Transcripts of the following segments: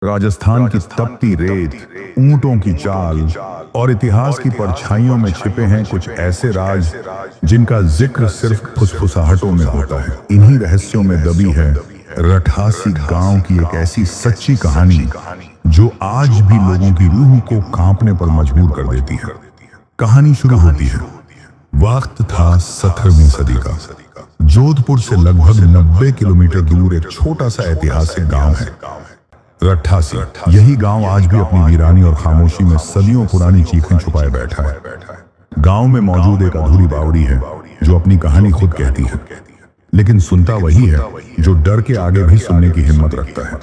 राजस्थान की तपती रेत, ऊंटों की चाल और इतिहास की परछाइयों में छिपे हैं कुछ ऐसे राज जिनका जिक्र सिर्फ फुसफुसाहटों में होता है। इन्हीं रहस्यों में दबी है रठासी गांव की एक ऐसी सच्ची कहानी जो आज भी लोगों की रूह को कांपने पर मजबूर कर देती है। कहानी शुरू होती है। वक्त था 17वीं सदी का। जोधपुर से लगभग 90 किलोमीटर दूर एक छोटा सा ऐतिहासिक गांव है, रठासी। यही गांव आज भी अपनी वीरानी और खामोशी में सदियों पुरानी चीखें छुपाए बैठा है। गांव में मौजूद एक अधूरी बावड़ी है जो अपनी कहानी खुद कहती है, लेकिन सुनता वही है जो डर के आगे भी सुनने की हिम्मत रखता है।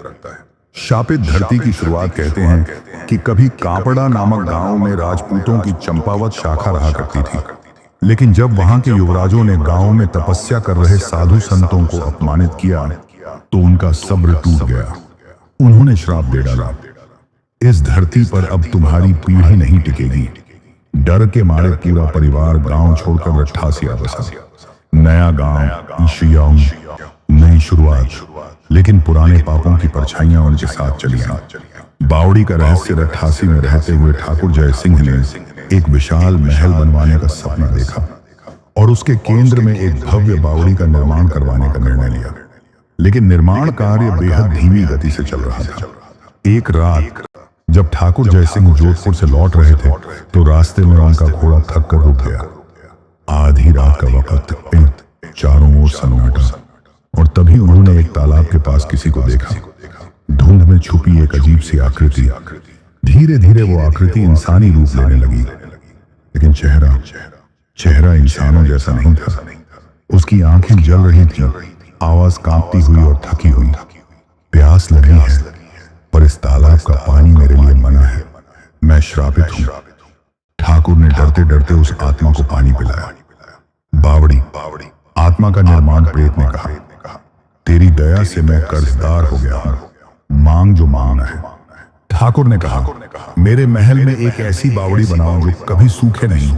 शापित धरती की शुरुआत कहते हैं कि कभी कापड़ा नामक गांव में राजपूतों की चंपावत शाखा रहा करती थी, लेकिन जब वहां के युवराजों ने गांव में तपस्या कर रहे साधु संतों को अपमानित किया तो उनका सब्र टूट गया। उन्होंने श्राप दे डाला, इस धरती पर अब तुम्हारी पीढ़ी नहीं टिकेगी। डर के मारे पूरा परिवार गांव छोड़कर रठासी आ बसा। नया गांव, नई शुरुआत, लेकिन पुराने पापों की परछाइयां उनके साथ चली आई। बावड़ी का रहस्य। रठासी में रहते हुए ठाकुर जय सिंह ने एक विशाल महल बनवाने का सपना देखा और उसके केंद्र में एक भव्य बावड़ी का निर्माण करवाने का निर्णय लिया, लेकिन निर्माण कार्य बेहद धीमी गति से चल रहा था। एक रात जब ठाकुर जय सिंह जोधपुर से लौट रहे थे तो रास्ते में उनका घोड़ा थक कर रुक गया। आधी रात का वक्त, चारों ओर सन्नाटा, और तभी उन्होंने एक तालाब के पास किसी को देखा। धुंध में छुपी एक अजीब सी आकृति। धीरे धीरे वो आकृति इंसानी रूप लेने लगी, लेकिन चेहरा इंसानों जैसा नहीं था। उसकी आंखें जल रही थीं, आवाज कांपती हुई और थकी हुई। प्यास लगी है, पर इस तालाब का पानी मेरे लिए मना है। मैं श्रापित हूं। ठाकुर ने डरते डरते उस आत्मा को पानी पिलाया। बावड़ी, आत्मा का निर्माण प्रेत ने कहा, तेरी दया से मैं कर्जदार हो गया हूं, मांग जो मांगना है। ठाकुर ने कहा, मेरे महल में एक ऐसी बावड़ी बनाओ जो कभी सूखे नहीं।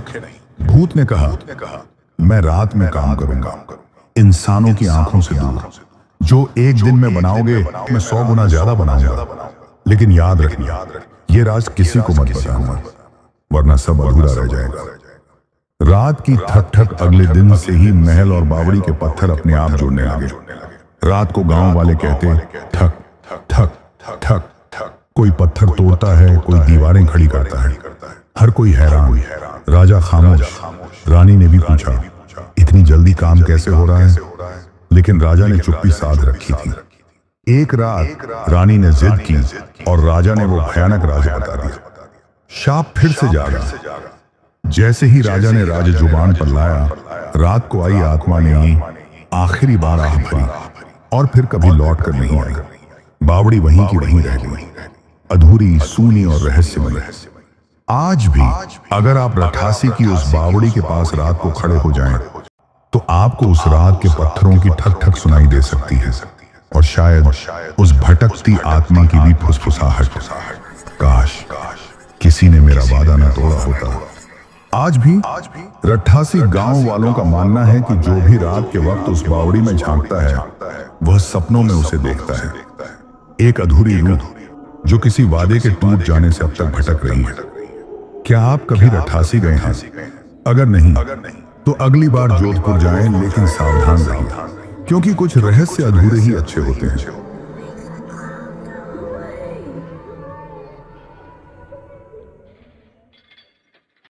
भूत ने कहा, मैं रात में काम करूंगा, इंसानों की आंखों से दूर। जो एक दिन में बनाओगे मैं 100 गुना ज्यादा बनाऊंगा, लेकिन याद रखना ये राज किसी को मत बताना, वरना सब अधूरा रह जाएगा। रात की ठक ठक अगले दिन से ही महल और बावड़ी के पत्थर अपने आप जुड़ने लगे। रात को गांव वाले कहते, ठक ठक ठक ठक। कोई पत्थर तोड़ता है, कोई दीवारें खड़ी करता है। हर कोई हैरान, राजा खामोश। रानी ने भी पूछा, इतनी जल्दी काम कैसे हो रहा है? लेकिन राजा ने चुप्पी साध रखी थी। एक रात रानी ने जिद की और राजा ने वो भयानक राज बता दिया। शाप फिर से जागा। जैसे ही राजा ने राज जुबान पर लाया, रात को आई आत्मा ने आखिरी बार आह भरी और फिर कभी लौट कर नहीं आई। बावड़ी वहीं की वहीं रह गई, अधूरी, सूनी और रहस्यमय। आज भी अगर आप रठासी की उस बावड़ी के पास रात को खड़े हो जाएं, तो आपको उस रात के पत्थरों की ठक ठक सुनाई दे सकती है, और शायद उस भटकती आत्मा की भी फुसफुसाहट। काश किसी ने मेरा वादा न तोड़ा होता। आज भी रठासी गांव वालों का मानना है कि जो भी रात के वक्त उस बावड़ी में झांकता है, वह सपनों में उसे देखता है। एक अधूरी रूह जो किसी वादे के टूट जाने से अब तक भटक रही है। क्या आप कभी रठासी गए हैं? अगर नहीं तो अगली बार जोधपुर जाएं, लेकिन सावधान रहिए, क्योंकि कुछ रहस्य अधूरे ही अच्छे होते हैं।